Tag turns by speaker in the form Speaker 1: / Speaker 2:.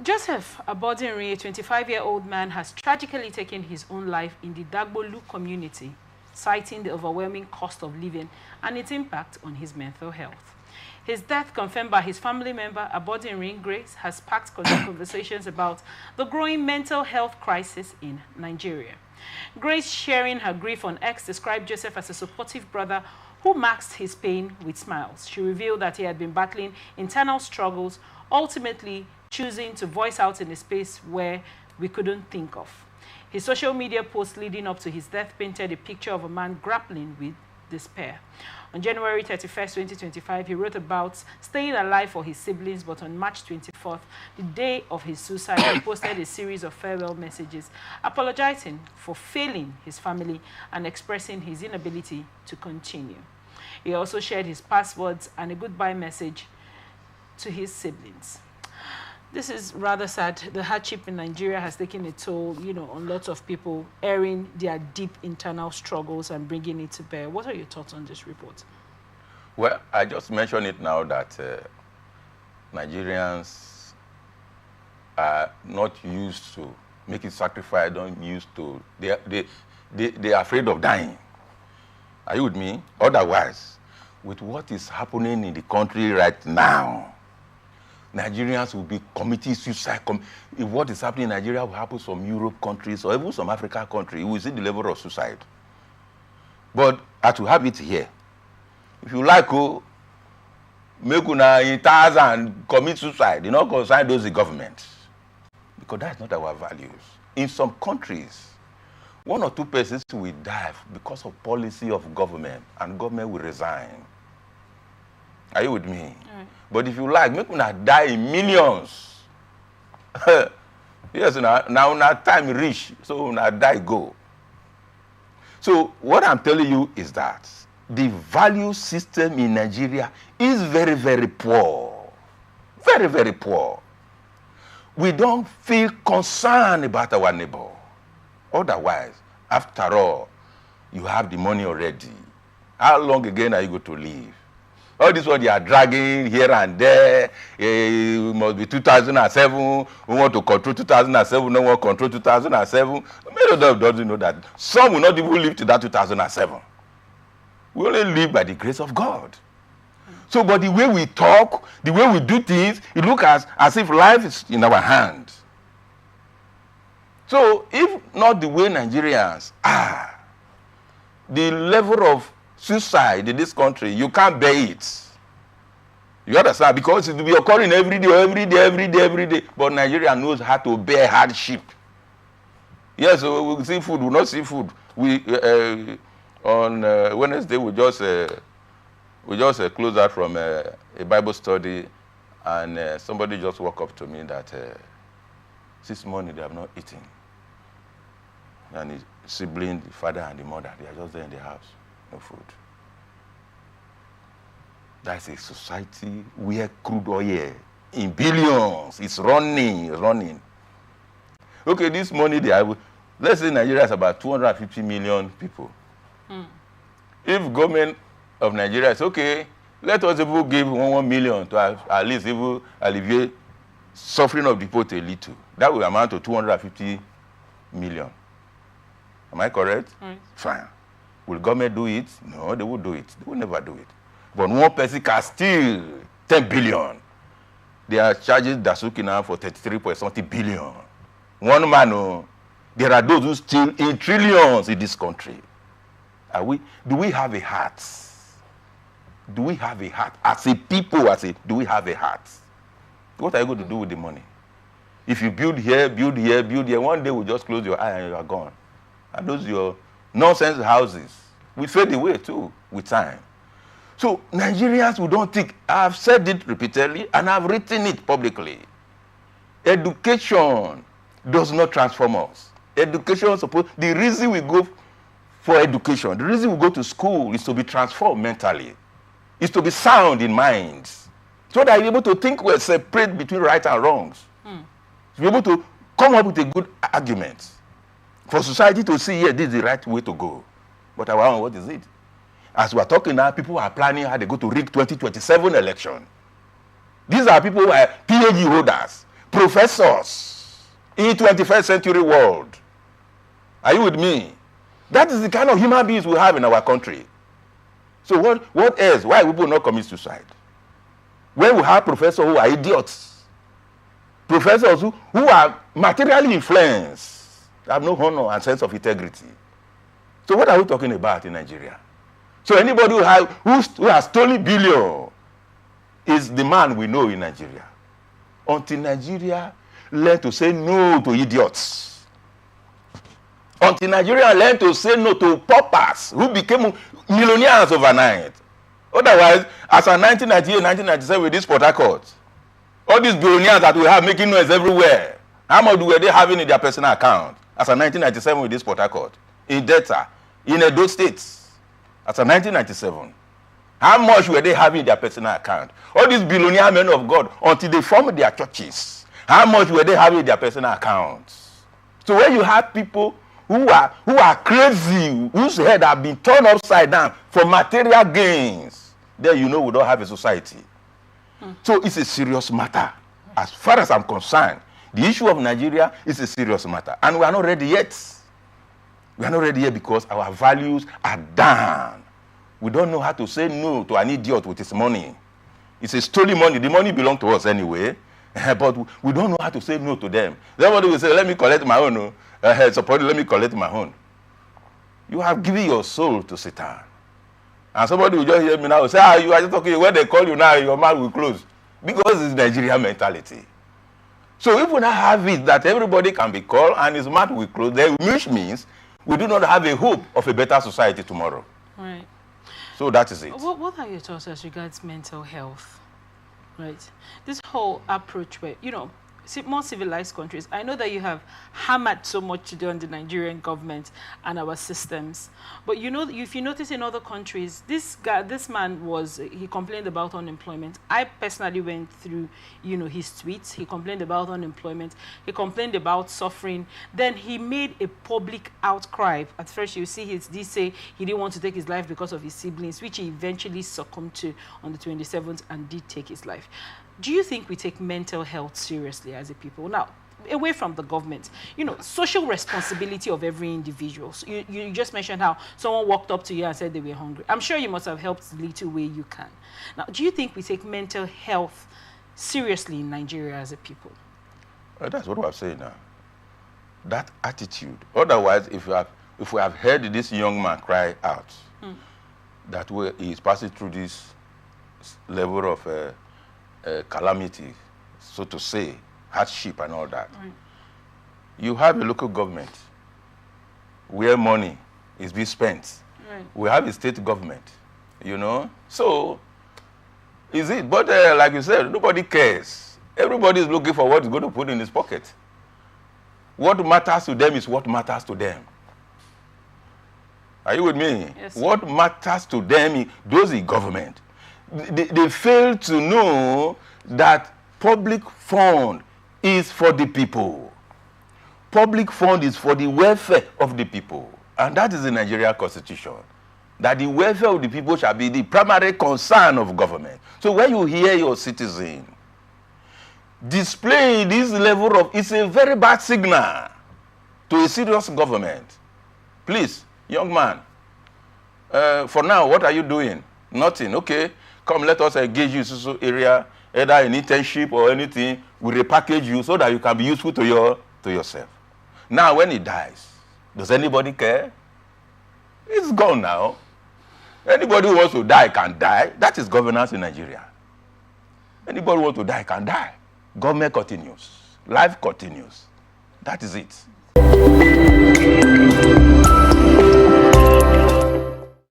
Speaker 1: Joseph Abodunrin, a 25-year-old man, has tragically taken his own life in the Dagbolu community, citing the overwhelming cost of living and its impact on his mental health. His death, confirmed by his family member, Abodunrin Grace, has sparked conversations about the growing mental health crisis in Nigeria. Grace, sharing her grief on X, described Joseph as a supportive brother who masked his pain with smiles. She revealed that he had been battling internal struggles, ultimately choosing to voice out in a space where we couldn't think of. His social media post leading up to his death painted a picture of a man grappling with despair. On January 31st, 2025, he wrote about staying alive for his siblings, but on March 24th, the day of his suicide, he posted a series of farewell messages, apologizing for failing his family and expressing his inability to continue. He also shared his passwords and a goodbye message to his siblings. This is rather sad. The hardship in Nigeria has taken a toll, on lots of people, airing their deep internal struggles and bringing it to bear. What are your thoughts on this report?
Speaker 2: Well, I just mentioned it now that Nigerians are not used to making sacrifice, don't used to, they are afraid of dying. Are you with me? Otherwise, with what is happening in the country right now, Nigerians will be committing suicide. If what is happening in Nigeria will happen some Europe countries or even some African countries, we will see the level of suicide. But as we have it here, if you like, make una in and commit suicide, concern those the government. Because that's not our values. In some countries, 1 or 2 persons will die because of policy of government, and government will resign. Are you with me? Right. But if you like, make una die in millions. Yes, now time reach, so una die go. So what I'm telling you is that the value system in Nigeria is very, very poor. Very, very poor. We don't feel concerned about our neighbor. Otherwise, after all, you have the money already. How long again are you going to live? All this what they are dragging here and there, it must be 2007, we want to control 2007, no one control 2007. Many of them don't know that. Some will not even live to that 2007. We only live by the grace of God. So, but the way we talk, the way we do things, it looks as if life is in our hands. So, if not the way Nigerians are, the level of suicide in this country, you can't bear it. You understand? Because it will be occurring every day. But Nigeria knows how to bear hardship. Yes, so we see food, we not see food. We on Wednesday we just closed out from a Bible study, and somebody just walked up to me that since morning they have not eaten. And his sibling, the father and the mother, they are just there in the house. No food. That's a society where crude oil in billions is running. Okay, this money they have, let's say Nigeria is about 250 million people. If government of Nigeria is okay, let us even give 1 million to at least even alleviate suffering of the poor a little. That will amount to 250 million. Am I correct? Right. Fine. Will government do it? No, they will do it. They will never do it. But one person can steal 10 billion. They are charging Suic now for 33.something billion. One man, there are those who steal in trillions in this country. Do we have a heart? Do we have a heart? As a people, do we have a heart? What are you going to do with the money? If you build here, one day we'll just close your eye and you are gone. And those your nonsense houses will fade away too with time. So Nigerians, we don't think, I've said it repeatedly and I've written it publicly. Education does not transform us. Education is supposed, the reason we go for education, the reason we go to school is to be transformed mentally, is to be sound in minds, so that you're able to think well, separate between right and wrongs. To be able to come up with a good argument for society to see, yeah, this is the right way to go. But our own, what is it? As we are talking now, people are planning how they go to rig 2027 election. These are people who are PhD holders, professors in 21st century world. Are you with me? That is the kind of human beings we have in our country. So what else? Why people not commit suicide? When we have professors who are idiots, professors who are materially influenced, have no honor and sense of integrity. So what are we talking about in Nigeria? So anybody who has stolen billion is the man we know in Nigeria. Until Nigeria learn to say no to idiots. Until Nigeria learn to say no to paupers who became millionaires overnight. Otherwise, as of 1998, 1997 with this Port Harcourt, all these billionaires that we have making noise everywhere, how much were they having in their personal account as of 1997 with this Port Harcourt? In Delta, in Edo State, as of 1997. How much were they having in their personal account? All these billionaire men of God, until they formed their churches, how much were they having in their personal accounts? So when you have people who are crazy, whose head have been turned upside down for material gains, then you know we don't have a society. So it's a serious matter. As far as I'm concerned, the issue of Nigeria is a serious matter. And we are not ready yet. We are not ready yet because our values are down. We don't know how to say no to an idiot with his money. It's a stolen money. The money belongs to us anyway. But we don't know how to say no to them. Somebody will say, let me collect my own. Let me collect my own. You have given your soul to Satan. And somebody will just hear me now and say, you are just talking. When they call you now, your mouth will close. Because it's Nigerian mentality. So if we now have it that everybody can be called and his mouth will close, then which means we do not have a hope of a better society tomorrow.
Speaker 1: Right.
Speaker 2: So that is it.
Speaker 1: What are your thoughts as regards mental health? Right. This whole approach where, more civilized countries, I know that you have hammered so much today on the Nigerian government and our systems, but if you notice in other countries, this man he complained about unemployment. I personally went through, his tweets. He complained about unemployment. He complained about suffering. Then he made a public outcry. At first, you see he say he didn't want to take his life because of his siblings, which he eventually succumbed to on the 27th and did take his life. Do you think we take mental health seriously as a people? Now, away from the government, social responsibility of every individual. So you just mentioned how someone walked up to you and said they were hungry. I'm sure you must have helped the little way you can. Now, do you think we take mental health seriously in Nigeria as a people?
Speaker 2: Well, that's what I'm saying now. That attitude. Otherwise, if we have heard this young man cry out that he is passing through this level of calamity, so to say, hardship and all that. Right. You have a local government where money is being spent. Right. We have a state government, So, is it? But like you said, nobody cares. Everybody is looking for what is going to put in his pocket. What matters to them is what matters to them. Are you with me?
Speaker 1: Yes.
Speaker 2: What matters to them, those in government. They fail to know that public fund is for the people. Public fund is for the welfare of the people. And that is the Nigerian Constitution. That the welfare of the people shall be the primary concern of government. So when you hear your citizen displaying this level of, it's a very bad signal to a serious government. Please, young man, for now, what are you doing? Nothing. Okay. Come, let us engage you in social area, either in internship or anything. We repackage you so that you can be useful to yourself. Now, when he dies, does anybody care? It's gone now. Anybody who wants to die can die. That is governance in Nigeria. Anybody who wants to die can die. Government continues. Life continues. That is it.